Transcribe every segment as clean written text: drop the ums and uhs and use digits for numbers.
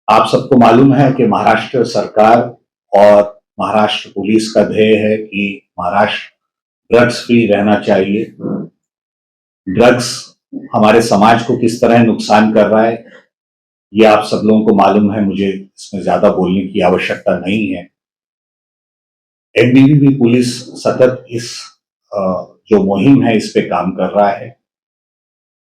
आप सबको मालूम है कि महाराष्ट्र सरकार और महाराष्ट्र पुलिस का ध्येय है कि महाराष्ट्र ड्रग्स फ्री रहना चाहिए। ड्रग्स हमारे समाज को किस तरह नुकसान कर रहा है ये आप सब लोगों को मालूम है, मुझे इसमें ज्यादा बोलने की आवश्यकता नहीं है। एनडीटीवी पुलिस सतत इस जो मुहिम है इस पे काम कर रहा है।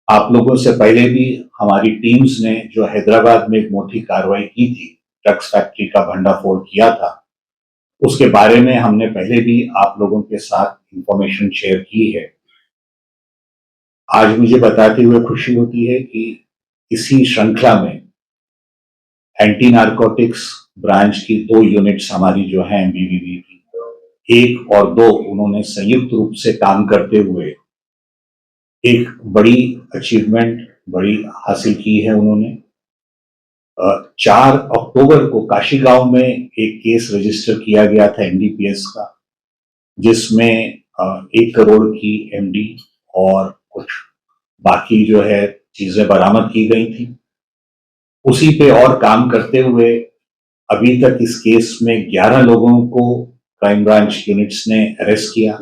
आप लोगों से पहले भी हमारी टीम्स ने जो हैदराबाद में एक मोटी कार्रवाई की थी, ड्रग्स फैक्ट्री का भंडाफोड़ किया था, उसके बारे में हमने पहले भी आप लोगों के साथ इंफॉर्मेशन शेयर की है। आज मुझे बताते हुए खुशी होती है कि इसी श्रृंखला में एंटी नारकोटिक्स ब्रांच की 2 यूनिट्स हमारी जो है एमबीवीबी की 1 और 2 उन्होंने संयुक्त रूप से काम करते हुए एक बड़ी अचीवमेंट बड़ी हासिल की है। उन्होंने 4 अक्टूबर को काशी गांव में एक केस रजिस्टर किया गया था एनडीपीएस का, जिसमें 1 करोड़ की एमडी और कुछ बाकी जो है चीजें बरामद की गई थी। उसी पे और काम करते हुए अभी तक इस केस में 11 लोगों को क्राइम ब्रांच यूनिट्स ने अरेस्ट किया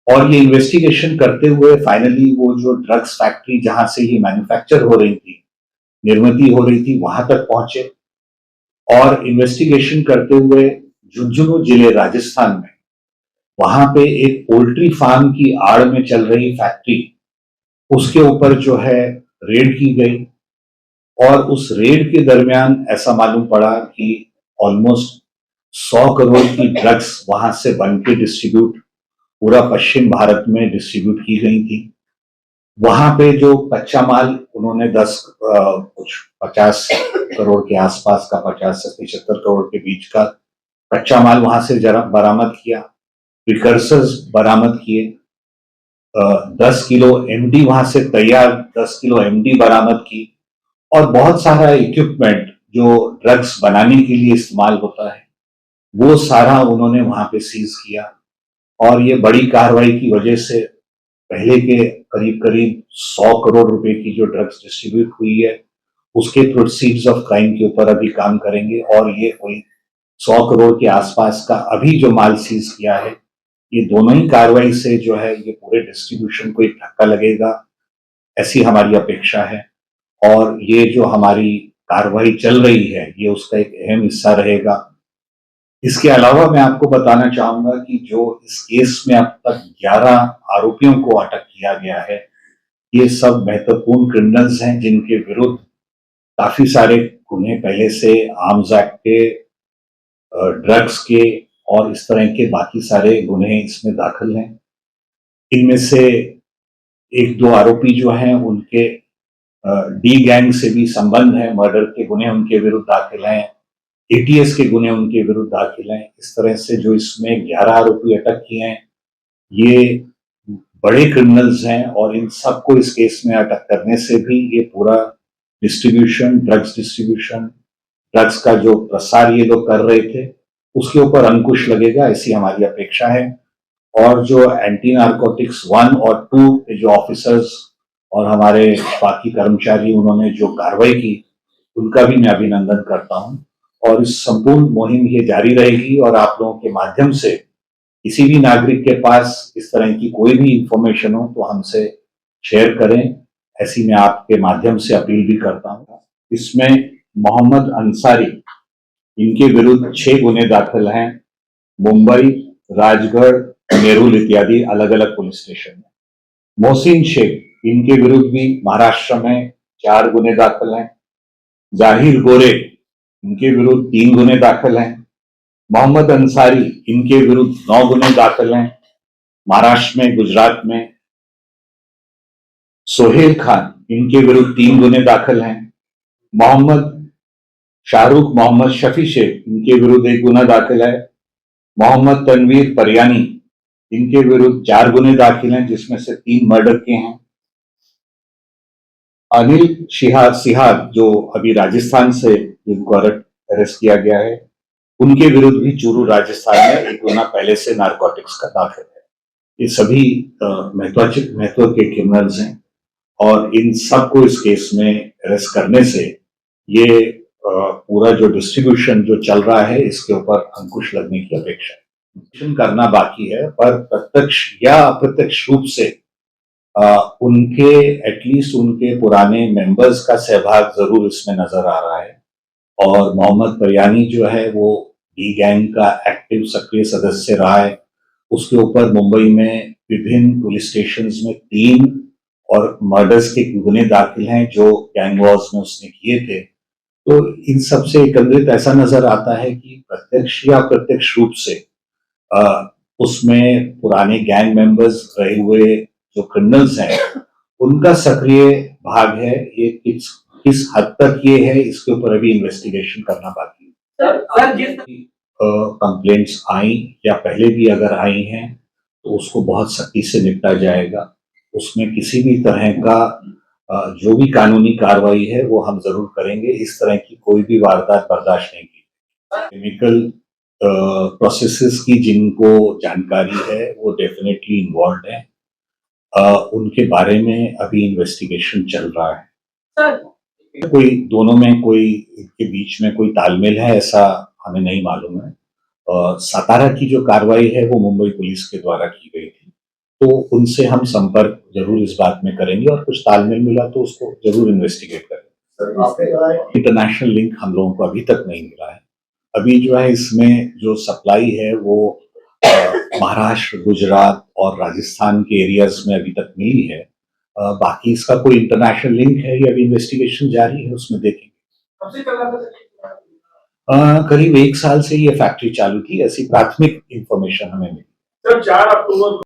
और ये इन्वेस्टिगेशन करते हुए फाइनली वो जो ड्रग्स फैक्ट्री जहां से ये मैन्युफैक्चर हो रही थी, निर्मित हो रही थी, वहां तक पहुंचे और इन्वेस्टिगेशन करते हुए झुंझुनू जिले राजस्थान में वहां पे एक पोल्ट्री फार्म की आड़ में चल रही फैक्ट्री, उसके ऊपर जो है रेड की गई और उस रेड के दरमियान ऐसा मालूम पड़ा कि ऑलमोस्ट 100 करोड़ की ड्रग्स वहां से बन के डिस्ट्रीब्यूट पूरा पश्चिम भारत में डिस्ट्रीब्यूट की गई थी। वहां पे जो कच्चा माल उन्होंने 50 करोड़ के आसपास का, 50 से 75 करोड़ के बीच का कच्चा माल वहां से बरामद किया, प्रिकर्सर्स बरामद किए, 10 किलो एमडी वहां से तैयार 10 किलो एमडी बरामद की और बहुत सारा इक्विपमेंट जो ड्रग्स बनाने के लिए इस्तेमाल होता है वो सारा उन्होंने वहां पे सीज किया। और ये बड़ी कार्रवाई की वजह से पहले के करीब करीब 100 करोड़ रुपए की जो ड्रग्स डिस्ट्रीब्यूट हुई है उसके प्रोसीड्स ऑफ क्राइम के ऊपर अभी काम करेंगे और ये कोई 100 करोड़ के आसपास का अभी जो माल सीज किया है, ये दोनों ही कार्रवाई से जो है ये पूरे डिस्ट्रीब्यूशन को एक धक्का लगेगा, ऐसी हमारी अपेक्षा है। और ये जो हमारी कार्रवाई चल रही है ये उसका एक अहम हिस्सा रहेगा। इसके अलावा मैं आपको बताना चाहूंगा कि जो इस केस में अब तक 11 आरोपियों को अटक किया गया है, ये सब महत्वपूर्ण क्रिमिनल्स हैं जिनके विरुद्ध काफी सारे गुन्हे पहले से आर्म्स एक्ट के, ड्रग्स के और इस तरह के बाकी सारे गुन्हे इसमें दाखिल हैं। इनमें से 1-2 आरोपी जो हैं उनके डी गैंग से भी संबंध है, मर्डर के गुन्हे उनके विरुद्ध दाखिल हैं, एटीएस के गुन्हे उनके विरुद्ध दाखिल हैं। इस तरह से जो इसमें 11 आरोपी अटक किए हैं ये बड़े क्रिमिनल्स हैं और इन सबको इस केस में अटक करने से भी ये पूरा डिस्ट्रीब्यूशन, ड्रग्स का जो प्रसार ये लोग कर रहे थे उसके ऊपर अंकुश लगेगा, ऐसी हमारी अपेक्षा है। और जो एंटी नारकोटिक्स 1 और 2 के जो ऑफिसर्स और हमारे बाकी कर्मचारी उन्होंने जो कार्रवाई की उनका भी मैं अभिनंदन करता हूं और इस संपूर्ण मुहिम ये जारी रहेगी और आप लोगों के माध्यम से किसी भी नागरिक के पास इस तरह की कोई भी इंफॉर्मेशन हो तो हमसे शेयर करें, ऐसी मैं आपके माध्यम से अपील भी करता हूं। इसमें मोहम्मद अंसारी, इनके विरुद्ध 6 गुने दाखिल हैं मुंबई, राजगढ़, नेरुल इत्यादि अलग अलग पुलिस स्टेशन में। मोहसिन शेख, इनके विरुद्ध भी महाराष्ट्र में 4 गुने दाखिल हैं। जाहिर गोरे, इनके विरुद्ध 3 गुने दाखिल हैं। मोहम्मद अंसारी, इनके विरुद्ध 9 गुने दाखिल हैं महाराष्ट्र में, गुजरात में। सोहेल खान, इनके विरुद्ध 3 गुने दाखिल हैं। मोहम्मद शाहरुख मोहम्मद शफी शेख, इनके विरुद्ध 1 गुना दाखिल है। मोहम्मद तनवीर परियानी, इनके विरुद्ध 4 गुने दाखिल हैं जिसमें से 3 मर्डर के हैं। अनिल सिहाग जो अभी राजस्थान से जिनको अरेस्ट किया गया है, उनके विरुद्ध भी चूरू राजस्थान में 1 गुना पहले से नारकोटिक्स का दाखिल है। ये सभी महत्व के क्रिमिनल्स हैं और इन सबको इस केस में अरेस्ट करने से ये पूरा जो डिस्ट्रीब्यूशन जो चल रहा है इसके ऊपर अंकुश लगने की अपेक्षा है। करना बाकी है, पर प्रत्यक्ष या अप्रत्यक्ष रूप से उनके एटलीस्ट उनके पुराने मेंबर्स का सहभाग जरूर इसमें नजर आ रहा है। और मोहम्मद परियानी जो है वो डी गैंग का एक्टिव सक्रिय सदस्य रहा है। उसके ऊपर मुंबई में विभिन्न पुलिस स्टेशंस में 3 और मर्डर्स के गुने दाखिल हैं जो गैंग वॉर्स में उसने किए थे। तो इन सब से एकत्रित ऐसा नजर आता है कि प्रत्यक्ष या अप्रत्यक्ष रूप से उसमें पुराने गैंग मेंबर्स रहे हुए जो क्रिमिनल्स हैं उनका सक्रिय भाग है। ये किस हद तक ये है इसके ऊपर अभी इन्वेस्टिगेशन करना बाकी है। सर, कंप्लेंट्स आई या पहले भी अगर आई हैं तो उसको बहुत सख्ती से निपटा जाएगा। उसमें किसी भी तरह का जो भी कानूनी कार्रवाई है वो हम जरूर करेंगे। इस तरह की कोई भी वारदात बर्दाश्त नहीं की। केमिकल प्रोसेसेस की जिनको जानकारी है वो डेफिनेटली इन्वॉल्व है। उनके बारे में अभी इन्वेस्टिगेशन चल रहा है। कोई दोनों में कोई के बीच में कोई तालमेल है ऐसा हमें नहीं मालूम है। सातारा की जो कार्रवाई है वो मुंबई पुलिस के द्वारा की गई थी, तो उनसे हम संपर्क जरूर इस बात में करेंगे और कुछ तालमेल मिला तो उसको जरूर इन्वेस्टिगेट करेंगे। इंटरनेशनल लिंक हम लोगों को अभी तक नहीं मिला है। अभी जो है इसमें जो सप्लाई है वो महाराष्ट्र, गुजरात और राजस्थान के एरियाज में अभी तक मिली है। बाकी इसका कोई इंटरनेशनल लिंक है या अभी इन्वेस्टिगेशन जारी है, उसमें देखेंगे। करीब 1 साल से ये फैक्ट्री चालू थी, ऐसी प्राथमिक इंफॉर्मेशन हमें मिली। 4 अक्टूबर